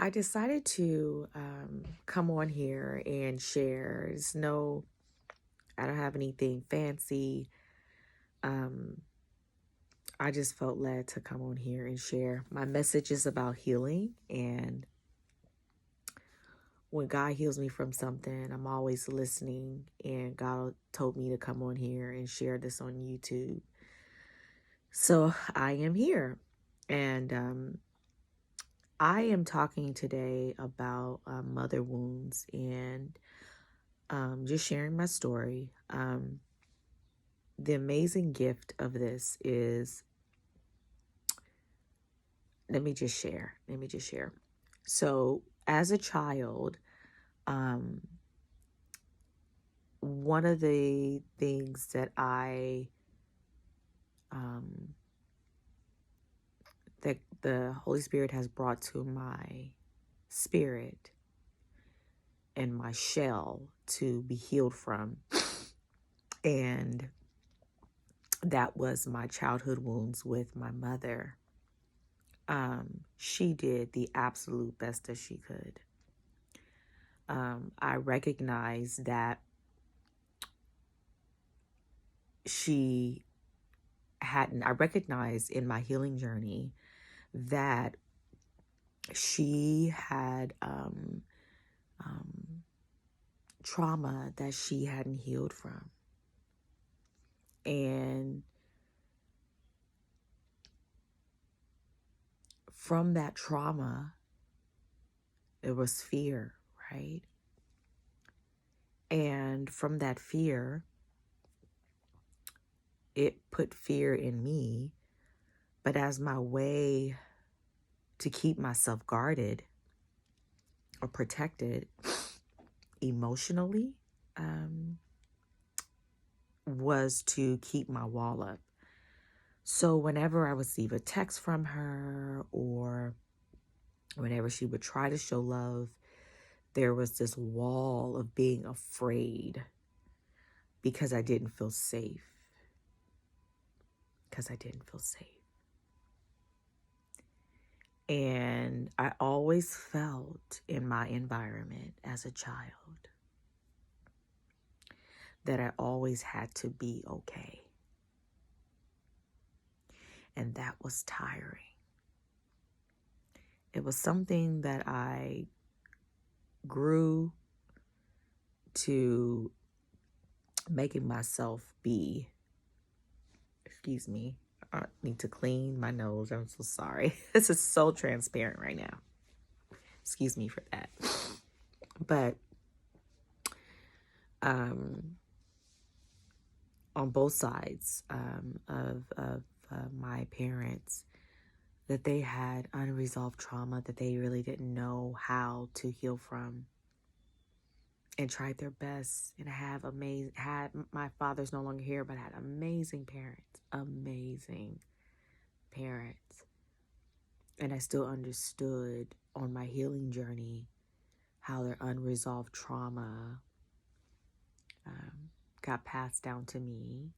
I decided to come on here and share. I don't have anything fancy. Um, I just felt led to come on here and share. My message is about healing. And when God heals me from something, I'm always listening. And God told me to come on here and share this on YouTube. So I am here. And I am talking today about mother wounds and just sharing my story. The amazing gift of this is, let me just share. So, as a child, um, one of the things um, that the Holy Spirit has brought to my spirit and my shell to be healed from, and that was my childhood wounds with my mother. She did the absolute best that she could. I recognize that I recognized in my healing journey that she had trauma that she hadn't healed from. And from that trauma, it was fear, right? And from that fear, it put fear in me. But as my way to keep myself guarded or protected emotionally, was to keep my wall up. So whenever I receive a text from her or whenever she would try to show love, there was this wall of being afraid because I didn't feel safe. And I always felt in my environment as a child that I always had to be okay. And that was tiring. It was something that I grew to making myself be. Excuse me. I need to clean my nose. I'm so sorry. This is so transparent right now. Excuse me for that. But on both sides of my parents, that they had unresolved trauma that they really didn't know how to heal from, and tried their best, and had my father's no longer here, but had amazing parents. And I still understood on my healing journey how their unresolved trauma got passed down to me,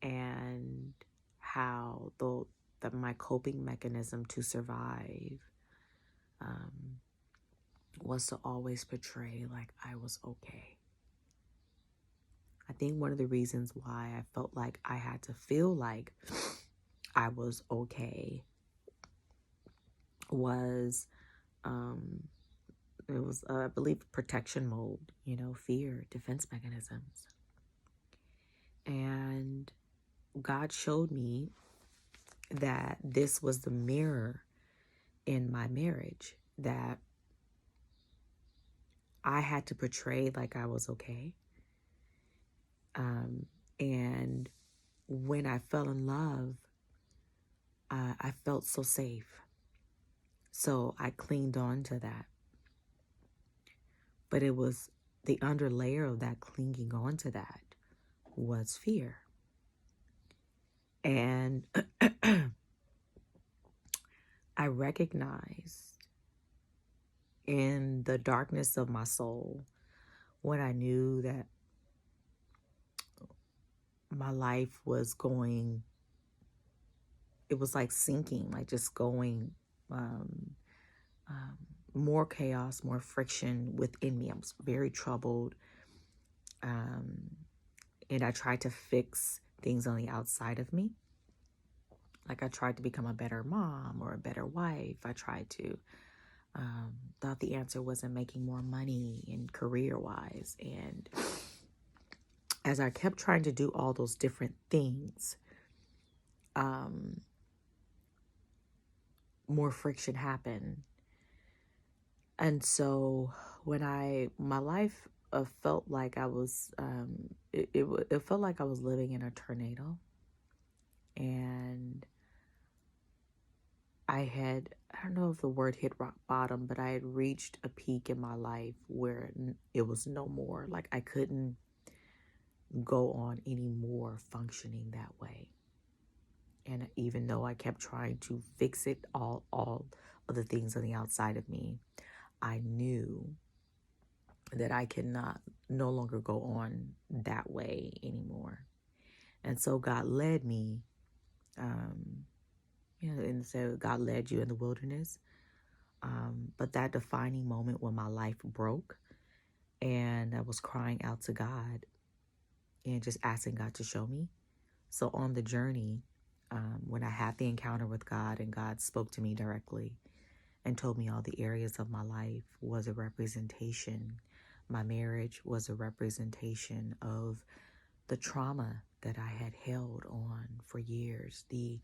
and how my coping mechanism to survive was to always portray like I was okay. I think one of the reasons why I felt like I had to feel like I was okay was it was I believe protection mode, fear, defense mechanisms. And God showed me that this was the mirror in my marriage, that I had to portray like I was okay. And when I fell in love, I felt so safe. So I clinged on to that. But it was the underlayer of that clinging on to that was fear. And I recognized in the darkness of my soul when I knew that my life was going, it was like sinking, like just going more chaos, more friction within me. I was very troubled. And I tried to fix things on the outside of me. Like I tried to become a better mom or a better wife. I tried to, thought the answer wasn't making more money and career-wise. And as I kept trying to do all those different things, more friction happened. And so when my life felt like I was, it felt like I was living in a tornado. And I don't know if the word hit rock bottom, but I had reached a peak in my life where it was no more. Like I couldn't go on anymore functioning that way. And even though I kept trying to fix it, all of the things on the outside of me, I knew that I cannot no longer go on that way anymore. And so God led me, and so God led you in the wilderness. But that defining moment when my life broke and I was crying out to God and just asking God to show me. So on the journey, when I had the encounter with God and God spoke to me directly and told me all the areas of my life was a representation. My marriage was a representation of the trauma that I had held on for years, the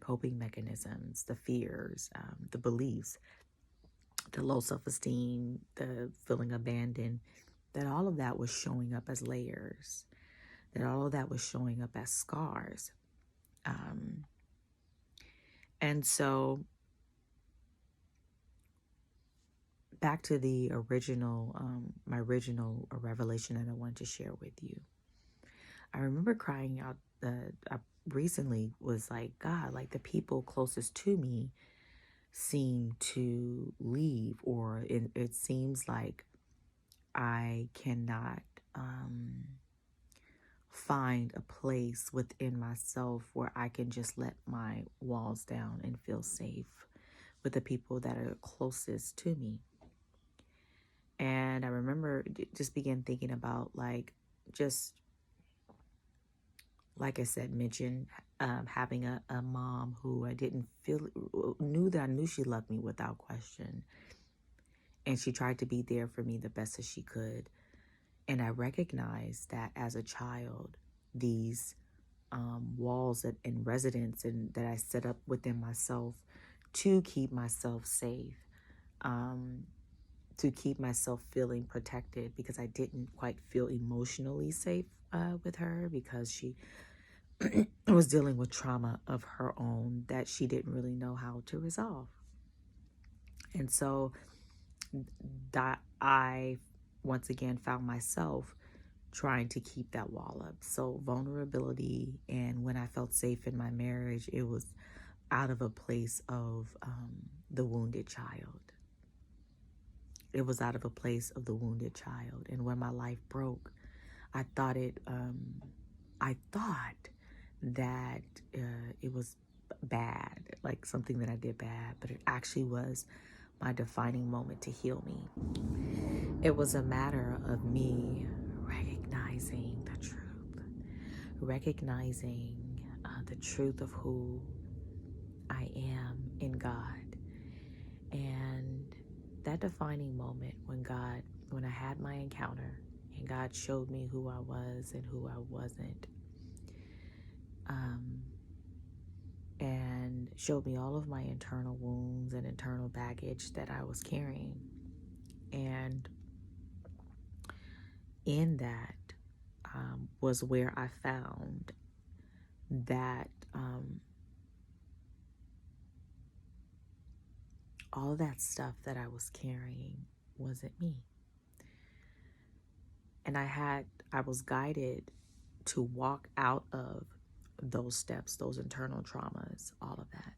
coping mechanisms, the fears, the beliefs, the low self-esteem, the feeling abandoned, that all of that was showing up as layers, that all of that was showing up as scars. And so back to the original, my original revelation that I wanted to share with you. I remember crying out, I recently was like, God, like the people closest to me seem to leave, or it seems like I cannot find a place within myself where I can just let my walls down and feel safe with the people that are closest to me. And I remember just began thinking about just like I said, mention having a mom who I didn't feel, knew that I knew she loved me without question. And she tried to be there for me the best as she could. And I recognized that as a child, these walls and residence and that I set up within myself to keep myself safe, to keep myself feeling protected, because I didn't quite feel emotionally safe with her, because she was dealing with trauma of her own that she didn't really know how to resolve. And so that I once again found myself trying to keep that wall up. So vulnerability, and when I felt safe in my marriage, it was out of a place of the wounded child. It was out of a place of the wounded child. And when my life broke, I thought that it was bad, like something that I did bad, but it actually was my defining moment to heal me. It was a matter of me recognizing the truth, recognizing the truth of who I am in God. And that defining moment when I had my encounter and God showed me who I was and who I wasn't, and showed me all of my internal wounds and internal baggage that I was carrying. And in that was where I found that all that stuff that I was carrying wasn't me. And I was guided to walk out of those steps, those internal traumas, all of that.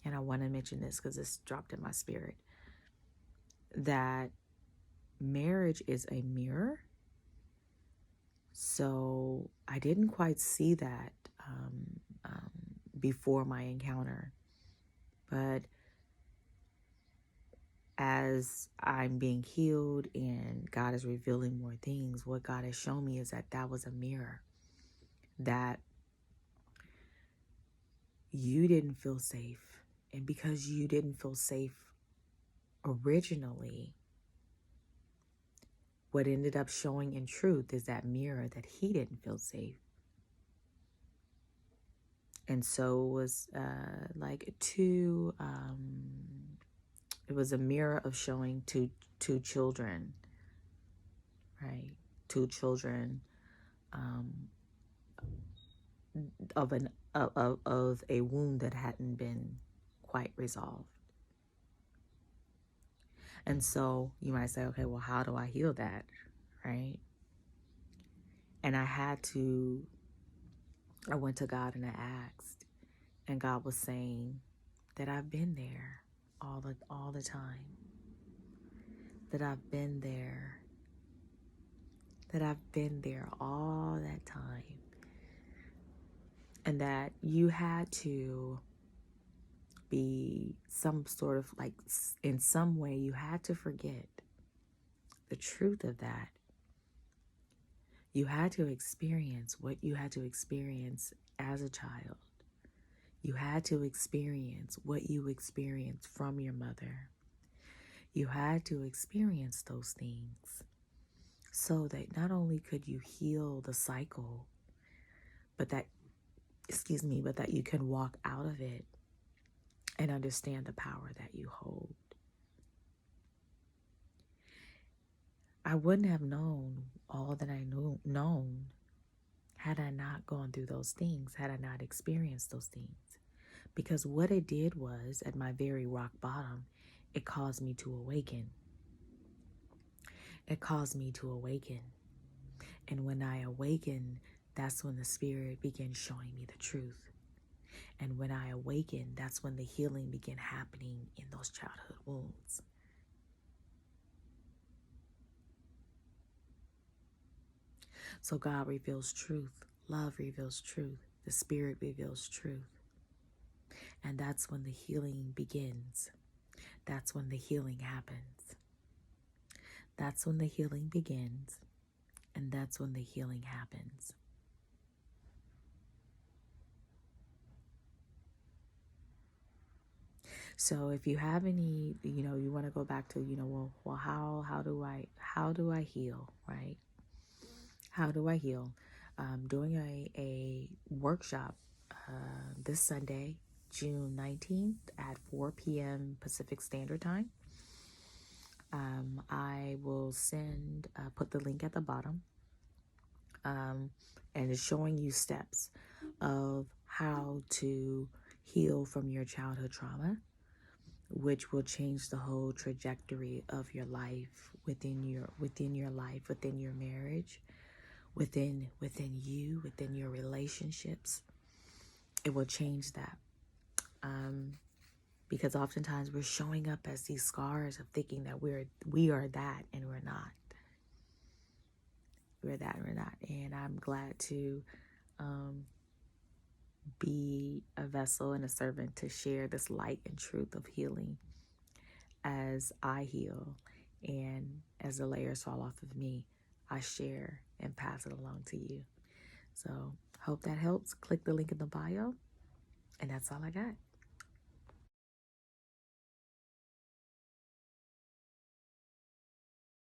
And I want to mention this because this dropped in my spirit, that marriage is a mirror. So I didn't quite see that before my encounter, but as I'm being healed and God is revealing more things, what God has shown me is that that was a mirror, that you didn't feel safe. And because you didn't feel safe originally, what ended up showing in truth is that mirror that he didn't feel safe. And so it was it was a mirror of showing two children, right? Two children of a wound that hadn't been quite resolved. And so you might say, okay, well, how do I heal that, right? And I went to God and I asked, and God was saying that I've been there all the time, that I've been there all that time, and that you had to be some sort of like, in some way, you had to forget the truth of that. You had to experience what you had to experience as a child. You had to experience what you experienced from your mother. You had to experience those things so that not only could you heal the cycle, but that you can walk out of it and understand the power that you hold. I wouldn't have known all that I known had I not gone through those things, had I not experienced those things. Because what it did was, at my very rock bottom, it caused me to awaken. It caused me to awaken. And when I awakened, that's when the Spirit began showing me the truth. And when I awakened, that's when the healing began happening in those childhood wounds. So God reveals truth. Love reveals truth. The Spirit reveals truth. And that's when the healing begins. That's when the healing happens. That's when the healing begins. And that's when the healing happens. So if you have any, you want to go back to, well, how do I heal, right? How do I heal? Doing a workshop this Sunday, June 19th at 4 p.m. Pacific Standard Time. I will put the link at the bottom, and it's showing you steps of how to heal from your childhood trauma, which will change the whole trajectory of your life, within your life, within your marriage, within you, within your relationships. It will change that. Because oftentimes we're showing up as these scars of thinking that we are that, and we're not. We're that and we're not. And I'm glad to be a vessel and a servant to share this light and truth of healing as I heal, and as the layers fall off of me, I share and pass it along to you. So hope that helps. Click the link in the bio, and that's all I got.